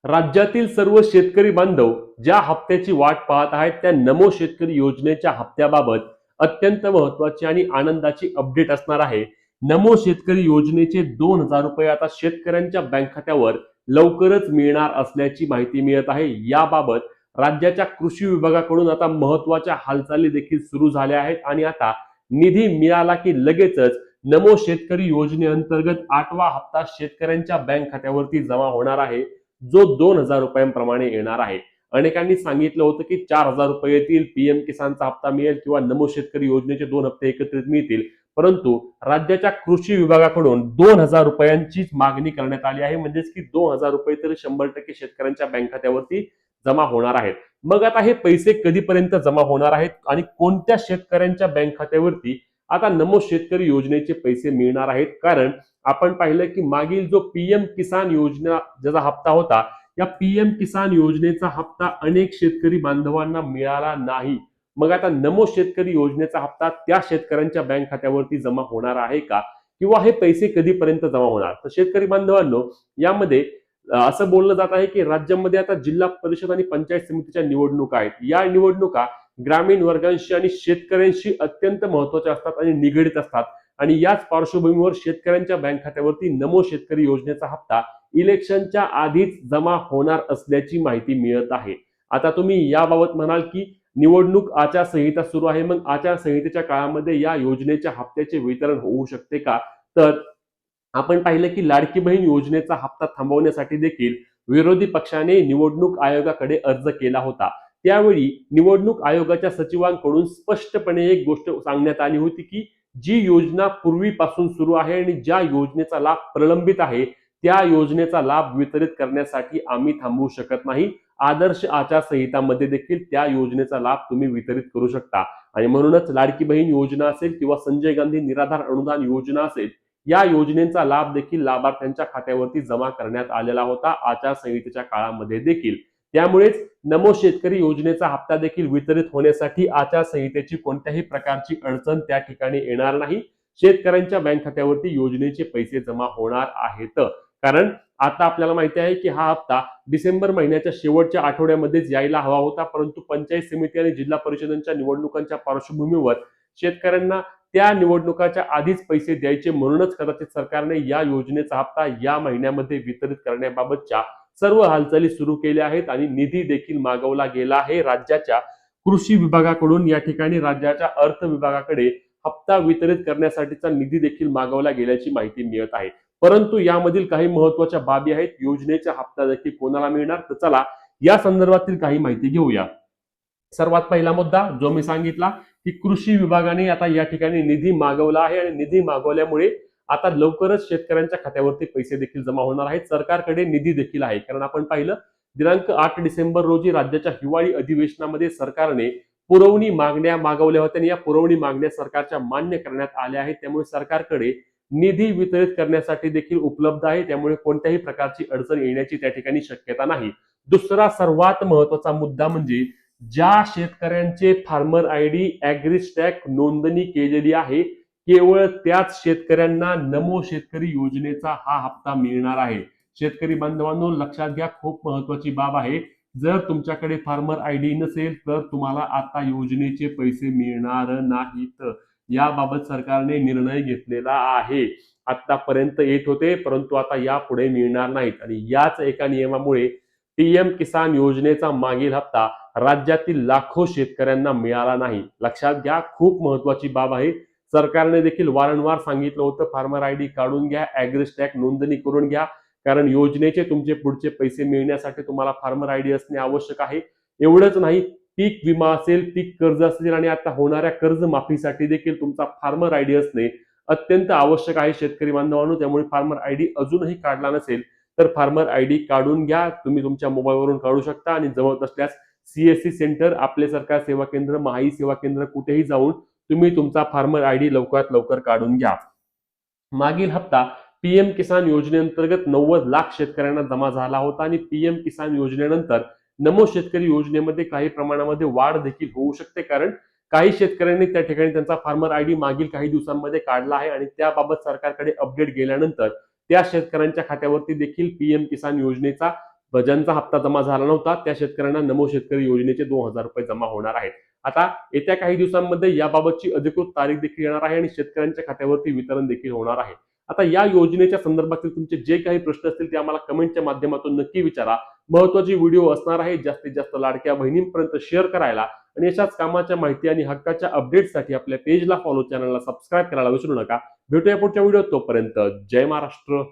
राज्यातील सर्व शेतकरी बांधव ज्या हप्त्याची वाट पाहत आहेत त्या नमो शेतकरी योजनेच्या हप्त्याबाबत अत्यंत महत्त्वाची आणि आनंदाची अपडेट असणार आहे। नमो शेतकरी योजनेचे 2,000 रुपये आता शेतकऱ्यांच्या बँक खात्यावर लवकरच मिळणार असल्याची माहिती मिळत आहे। याबाबत राज्याच्या कृषी विभागाकडून आता महत्त्वाच्या हालचाली देखील सुरू झाल्या आहेत आणि आता निधी मिळाला की लगेचच नमो शेतकरी योजनेअंतर्गत 8वा हप्ता शेतकऱ्यांच्या बँक खात्यावरती जमा होणार आहे, जो 2,000 रुपयांप्रमाणे येणार आहे। अनेकांनी सांगितलं होतं की 4,000 रुपये येतील, पीएम किसानचा हप्ता मिळेल किंवा नमो शेतकरी योजनेचे 2 हप्ते एकत्रित मिळतील, परंतु राज्याच्या कृषी विभागाकडून 2,000 रुपयांचीच मागणी करण्यात आली आहे। म्हणजेच की 2,000 रुपये तरी 100% शेतकऱ्यांच्या बँक खात्यावरती जमा होणार आहेत। मग आता हे पैसे कधीपर्यंत जमा होणार आहेत आणि कोणत्या शेतकऱ्यांच्या बँक खात्यावरती आता नमो शेतकरी योजनेचे पैसे मिळणार आहेत? कारण आपण पाहिलं की मागील जो पीएम किसान योजना ज्याचा हप्ता होता, या पीएम किसान योजनेचा हप्ता अनेक शेतकरी बांधवांना मिळाला नाही। मग आता नमो शेतकरी योजनेचा हप्ता त्या शेतकऱ्यांच्या बँक खात्यावरती जमा होणार आहे का, किंवा हे पैसे कधीपर्यंत जमा होणार? तर शेतकरी बांधवांनो, यामध्ये असं बोललं जात आहे की राज्यामध्ये आता जिल्हा परिषद आणि पंचायत समितीच्या निवडणुका आहेत। या निवडणुका ग्रामीण वर्गांशी आणि शेतकऱ्यांशी अत्यंत महत्त्वाच्या असतात आणि निगडीत असतात आणि याच पार्श्वभूमीवर शेतकऱ्यांच्या बँक खात्यावरती नमो शेतकरी योजनेचा हप्ता इलेक्शनच्या आधीच जमा होणार असल्याची माहिती मिळत आहे। आता तुम्ही याबाबत म्हणाल की निवडणूक आचारसंहिता सुरू आहे, मग आचारसंहितेच्या काळामध्ये या योजनेच्या हप्त्याचे वितरण होऊ शकते का? तर आपण पाहिलं की लाडकी बहीण योजनेचा हप्ता थांबवण्यासाठी देखील विरोधी पक्षाने निवडणूक आयोगाकडे अर्ज केला होता। त्यावेळी निवडणूक आयोगाच्या सचिवांकडून स्पष्टपणे एक गोष्ट सांगण्यात आली होती की जी योजना पूर्वीपासून सुरू आहे आणि ज्या योजनेचा लाभ प्रलंबित आहे त्या योजनेचा लाभ वितरित करण्यासाठी आम्ही थांबवू शकत नाही। आदर्श आचारसंहितामध्ये देखील त्या योजनेचा लाभ तुम्ही वितरित करू शकता आणि म्हणूनच लाडकी बहीण योजना असेल किंवा संजय गांधी निराधार अनुदान योजना असेल, या योजनेचा लाभ देखील लाभार्थ्यांच्या खात्यावरती जमा करण्यात आलेला होता आचारसंहितेच्या काळामध्ये देखील। त्यामुळेच नमो शेतकरी योजनेचा हप्ता देखील वितरित होण्यासाठी आचारसंहितेची कोणत्याही प्रकारची अडचण त्या ठिकाणी येणार नाही। शेतकऱ्यांच्या बँक खात्यावरती योजनेचे पैसे जमा होणार आहेत। कारण आता आपल्याला माहिती आहे की हा हप्ता डिसेंबर महिन्याच्या शेवटच्या आठवड्यामध्येच यायला हवा होता, परंतु पंचायत समिती आणि जिल्हा परिषदांच्या निवडणुकांच्या पार्श्वभूमीवर शेतकऱ्यांना त्या निवडणुकाच्या आधीच पैसे द्यायचे, म्हणूनच कदाचित सरकारने या योजनेचा हप्ता या महिन्यामध्ये वितरित करण्याबाबतच्या सर्व हालचाली सुरू केल्या आहेत आणि निधी देखील मागवला गेला आहे राज्याच्या कृषी विभागाकडून। या ठिकाणी राज्याच्या अर्थ विभागाकडे हप्ता वितरित करण्यासाठीचा निधी देखील मागवला गेल्याची माहिती मिळत आहे। परंतु यामधील काही महत्त्वाच्या बाबी आहेत। योजनेचा हप्ता देखील कोणाला मिळणार, तर चला या संदर्भातील काही माहिती घेऊया। सर्वात पहिला मुद्दा जो मी सांगितला की कृषी विभागाने आता या ठिकाणी निधी मागवला आहे आणि निधी मागवल्यामुळे आता लवकरच शेतकऱ्यांच्या खात्यावरती पैसे देखील जमा होणार आहेत। सरकारकडे निधी देखील आहे, कारण आपण पाहिलं दिनांक 8 डिसेंबर रोजी राज्याच्या हिवाळी अधिवेशनामध्ये सरकारने पुरवणी मागण्या मागवल्या होत्या आणि या पुरवणी मागण्या सरकारच्या मान्य करण्यात आल्या आहेत। त्यामुळे सरकारकडे निधी वितरित करण्यासाठी देखील उपलब्ध आहे, त्यामुळे कोणत्याही प्रकारची अडचण येण्याची त्या ठिकाणी शक्यता नाही। दुसरा सर्वात महत्त्वाचा मुद्दा म्हणजे ज्या शेतकऱ्यांचे फार्मर आयडी ॲग्रीस्टॅक नोंदणी केलेली आहे, केवळ त्याच शेतकऱ्यांना नमो शेतकरी योजनेचा हा हप्ता मिळणार आहे। शेतकरी बांधवांनो, लक्षात घ्या, खूप महत्त्वाची बाब आहे। जर तुमच्याकडे फार्मर आयडी नसेल तर तुम्हाला आता योजनेचे पैसे मिळणार नाहीत। याबाबत सरकारने निर्णय घेतलेला आहे। आतापर्यंत येत होते, परंतु आता यापुढे मिळणार नाहीत आणि याच एका नियमामुळे पीएम किसान योजनेचा मागील हप्ता राज्यातील लाखो शेतकऱ्यांना मिळाला नाही। लक्षात घ्या, खूप महत्त्वाची बाब आहे। सरकारने देखील वारंवार सांगितलं होतं फार्मर आयडी काढून घ्या, ॲग्रीस्टॅक नोंदणी करून घ्या, कारण योजनेचे तुमचे पुढचे पैसे मिळण्यासाठी तुम्हाला फार्मर आयडी असणे आवश्यक आहे। एवढंच नाही, पीक विमा असेल, पीक कर्ज असेल आणि आता होणाऱ्या कर्जमाफीसाठी देखील तुमचा फार्मर आयडी असणे अत्यंत आवश्यक आहे शेतकरी बांधवांनो। त्यामुळे फार्मर आयडी अजूनही काढला नसेल तर फार्मर आयडी काढून घ्या। तुम्ही तुमच्या मोबाईलवरून काढू शकता आणि जवळ असल्यास सीएससी सेंटर, आपले सरकार सेवा केंद्र, महाई सेवा केंद्र कुठेही जाऊन तुम्ही तुमचा फार्मर आयडी लवकरात लवकर काढून घ्या। मागील हप्ता पीएम किसान योजनेअंतर्गत 90 लाख शेतकऱ्यांना जमा झाला होता आणि पीएम किसान योजनेनंतर नमो शेतकरी योजनेमध्ये काही प्रमाणामध्ये वाढ देखील होऊ शकते, कारण काही शेतकऱ्यांनी त्या ठिकाणी त्यांचा फार्मर आयडी मागील काही दिवसांमध्ये काढला आहे आणि त्याबाबत सरकारकडे अपडेट गेल्यानंतर त्या शेतकऱ्यांच्या खात्यावरती देखील पीएम किसान योजनेचा ज्यांचा हप्ता जमा झाला नव्हता त्या शेतकऱ्यांना नमो शेतकरी योजनेचे 2,000 रुपये जमा होणार आहेत. आता येत्या काही दिवसांमध्ये याबाबतची अधिकृत तारीख देखील येणार आहे आणि शेतकऱ्यांच्या खात्यावरती वितरण देखील होणार आहे. आता या योजनेच्या संदर्भातील तुमचे जे काही प्रश्न असतील ते आम्हाला कमेंटच्या माध्यमातून नक्की विचारा. महत्त्वाची व्हिडिओ असणार आहे. जास्तीत जास्त लाडक्या बहिणींपर्यंत शेअर करायला आणि अशाच कामाच्या माहिती आणि हक्काच्या अपडेट्ससाठी आपल्या पेजला फॉलो, चॅनलला सबस्क्राईब करायला विसरू नका. भेटूया पुढच्या व्हिडिओत. तोपर्यंत जय महाराष्ट्र.